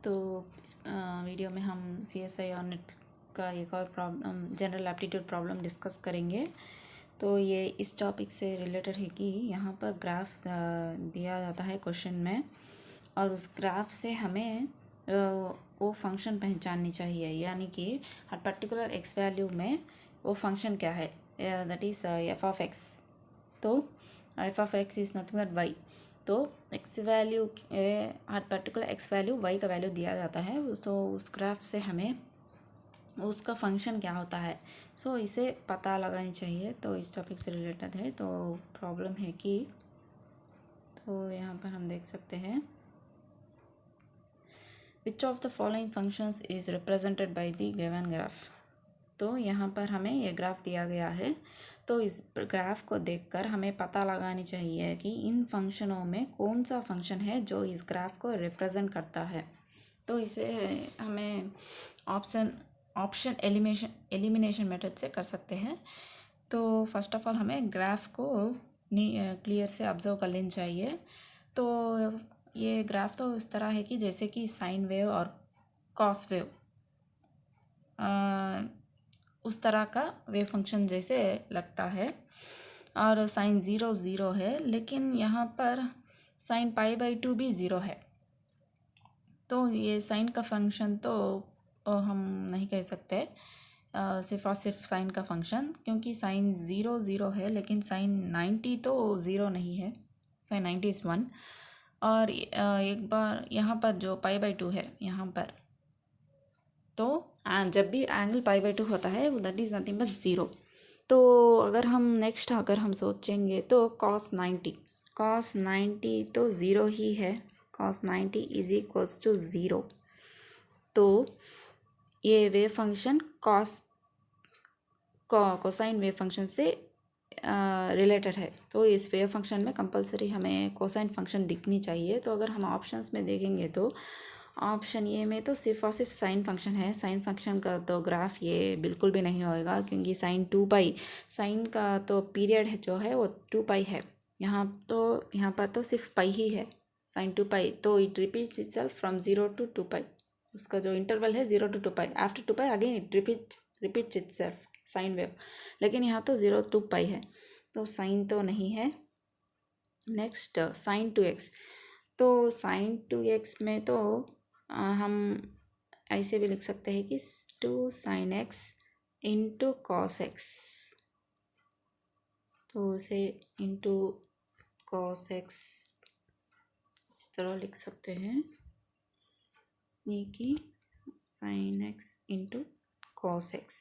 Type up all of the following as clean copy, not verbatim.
तो इस वीडियो में हम CSI और नेट का एक और problem general aptitude problem discuss करेंगे। तो ये इस टॉपिक से रिलेटेड है कि यहाँ पर ग्राफ दिया जाता है क्वेश्चन में, और उस ग्राफ से हमें वो फंक्शन पहचाननी चाहिए, यानी कि हर पर्टिकुलर एक्स वैल्यू में वो फंक्शन क्या है, दैट इज़ f(x). तो f(x) is nothing but y। तो एक्स वैल्यू हर पर्टिकुलर एक्स वैल्यू वाई का वैल्यू दिया जाता है। तो उस ग्राफ से हमें उसका फंक्शन क्या होता है, इसे पता लगानी चाहिए। तो इस टॉपिक से रिलेटेड है। तो प्रॉब्लम है कि तो यहाँ पर हम देख सकते हैं, which of the following functions is represented by the given graph. तो यहाँ पर हमें ये ग्राफ दिया गया है। तो इस ग्राफ को देखकर हमें पता लगानी चाहिए कि इन फंक्शनों में कौन सा फंक्शन है जो इस ग्राफ को रिप्रेजेंट करता है। तो इसे हमें ऑप्शन एलिमिनेशन मेथड से कर सकते हैं। तो फर्स्ट ऑफ ऑल हमें ग्राफ को क्लियर से ऑब्जर्व कर लेना चाहिए। तो ये ग्राफ तो इस तरह है कि जैसे कि साइन वेव और कॉस वेव उस तरह का वेव फंक्शन जैसे लगता है। और साइन 0 0 है, लेकिन यहाँ पर साइन π/2 भी 0 है। तो ये साइन का फंक्शन तो हम नहीं कह सकते, सिर्फ और सिर्फ साइन का फंक्शन, क्योंकि साइन 0 0 है, लेकिन साइन 90 तो 0 नहीं है। Sine 90 is 1। और एक बार यहाँ पर जो π/2 है यहाँ पर, तो जब भी एंगल π/2 होता है दैट इज़ नथिंग बट 0। तो अगर हम सोचेंगे तो cos 90 तो 0 ही है। cos 90 is equals to 0। तो ये wave function cosine wave function से रिलेटेड है। तो इस वेव फंक्शन में कंपलसरी हमें कोसाइन फंक्शन दिखनी चाहिए। तो अगर हम ऑप्शंस में देखेंगे तो ऑप्शन ए में तो सिर्फ और सिर्फ साइन फंक्शन है। साइन फंक्शन का तो ग्राफ ये बिल्कुल भी नहीं होएगा, क्योंकि साइन 2π, साइन का तो पीरियड है जो है वो 2π है। यहाँ पर तो सिर्फ पाई ही है, साइन 2π। तो it repeats itself from 0 to 2π। उसका जो इंटरवल है 0 to 2π, after 2π again it repeats itself, sine wave. लेकिन यहाँ तो 0 to 2π है, तो साइन तो नहीं है। Next sine 2x। तो साइन 2x में तो हम ऐसे भी लिख सकते हैं कि 2 sin x into cos X. तो उसे इंटू कॉस एक्स इस तरह लिख सकते हैं, ये कि sign X into cos X.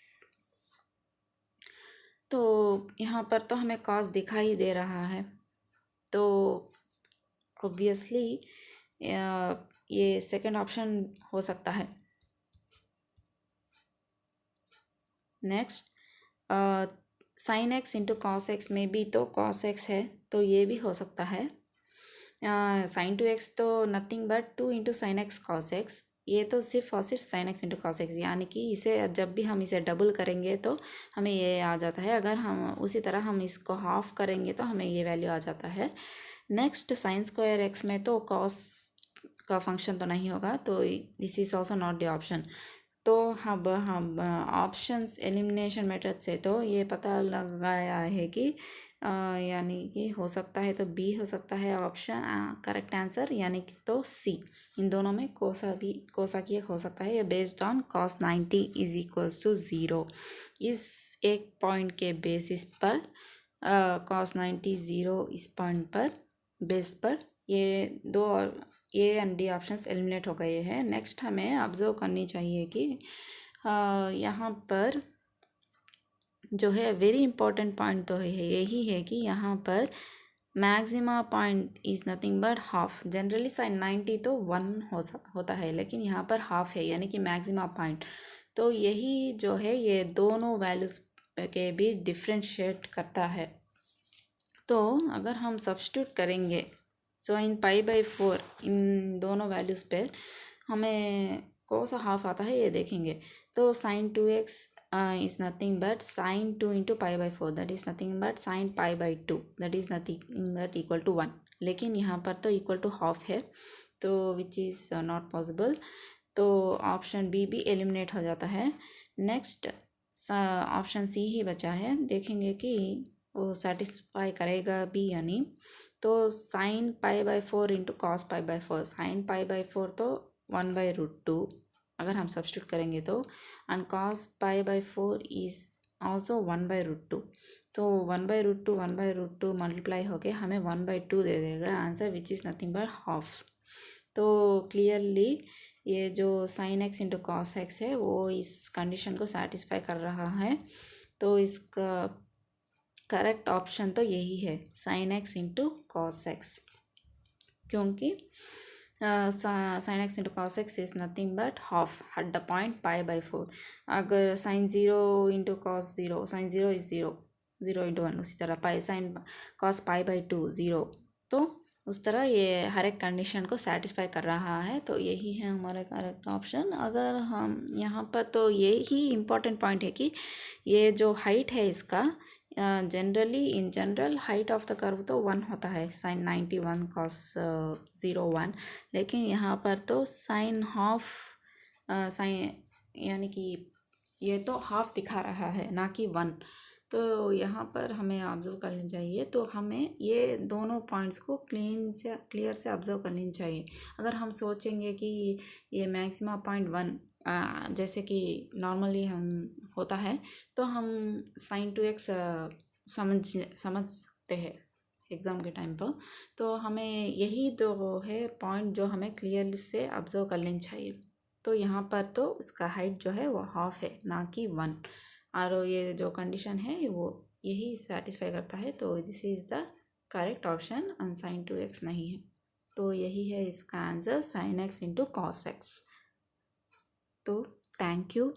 तो यहाँ पर तो हमें कॉस दिखाई दे रहा है, तो ऑब्वियसली ये सेकंड ऑप्शन हो सकता है। Next sign X into cos x में भी तो कॉस एक्स है, तो ये भी हो सकता है। साइन 2x तो nothing but 2 into sine x cos x, ये तो सिर्फ और सिर्फ sign X into cos x, यानी कि इसे जब भी हम इसे डबल करेंगे तो हमें ये आ जाता है। अगर हम उसी तरह हम इसको हाफ करेंगे तो हमें ये वैल्यू आ जाता है। नेक्स्ट साइन स्क्वायर एक्स में तो कॉस का फंक्शन तो नहीं होगा, तो this is also not the option. तो हम ऑप्शंस एलिमिनेशन मेथड से तो ये पता लगाया है कि यानी कि हो सकता है तो बी हो सकता है ऑप्शन करेक्ट आंसर, यानी कि तो सी। इन दोनों में कोसा की एक हो सकता है। ये based on cos 90 is equals to 0। इस एक पॉइंट के बेसिस पर cos 90 0 इस पॉइंट पर बेस पर ये दो A and D options eliminate हो गए हैं। नेक्स्ट हमें ऑब्जर्व करनी चाहिए कि यहाँ पर जो है वेरी इंपॉर्टेंट पॉइंट तो है यही है कि यहाँ पर maxima point is nothing but half. Generally sine 90 तो 1 होता है, लेकिन यहाँ पर हाफ है, यानी कि मैक्सिमा पॉइंट। तो यही जो है ये दोनों वैल्यूज़ के बीच डिफ्रेंशिएट करता है। तो अगर हम सब्स्टिट्यूट करेंगे सो इन π/4 इन दोनों वैल्यूज़ पे हमें कौन सा हाफ आता है ये देखेंगे। तो sign 2x is nothing but sin 2 into π/4, that is nothing but sin π/2, that is nothing but equal to 1। लेकिन यहाँ पर तो equal to हाफ है, तो विच इज़ नॉट पॉसिबल। तो ऑप्शन बी भी एलिमिनेट हो जाता है। नेक्स्ट ऑप्शन सी ही बचा है, देखेंगे कि वो सेटिस्फाई करेगा भी या नहीं। तो साइन π/4 इंटू कॉस π/4, साइन π/4 तो 1/√2 अगर हम सब्स्टिट्यूट करेंगे तो, एंड कॉस π/4 इज ऑल्सो 1/√2। तो 1/√2 1/√2 मल्टीप्लाई होके हमें 1/2 दे देगा answer, which is nothing but half. तो क्लियरली ये जो sign X into cos x है वो इस कंडीशन को सेटिस्फाई कर रहा है। तो इसका करेक्ट ऑप्शन तो यही है, sine X into cos X, क्योंकि sine X into cos X is nothing but half at the point π/4। अगर sine zero into cos zero, sine zero is zero, zero into one, उसी तरह pi sine cos π/2 zero. तो उस तरह ये हर एक condition को सेटिस्फाई कर रहा है, तो यही है हमारा करेक्ट ऑप्शन। अगर हम यहाँ पर, तो यही इम्पॉर्टेंट पॉइंट है कि ये जो हाइट है इसका, generally in general height of the curve तो 1 होता है, साइन 91 कॉस 0 1, लेकिन यहाँ पर तो साइन हाफ, साइन यानी कि ये तो हाफ दिखा रहा है ना कि 1। तो यहाँ पर हमें ऑब्जर्व कर लेना चाहिए, तो हमें ये दोनों पॉइंट्स को क्लियर से ऑब्जर्व कर लेनी चाहिए। अगर हम सोचेंगे कि ये मैक्सिमा पॉइंट 1 जैसे कि नॉर्मली हम होता है, तो हम साइन 2x समझ सकते हैं एग्ज़ाम के टाइम पर। तो हमें यही दो है पॉइंट जो हमें क्लियरली से ऑब्जर्व कर लेनी चाहिए। तो यहाँ पर तो उसका हाइट जो है वो हाफ है ना कि 1, और ये जो कंडीशन है वो यही सेटिस्फाई करता है। तो this is the correct option, and sine 2x नहीं है। तो यही है इसका answer, sine X into cos X. तो थैंक यू।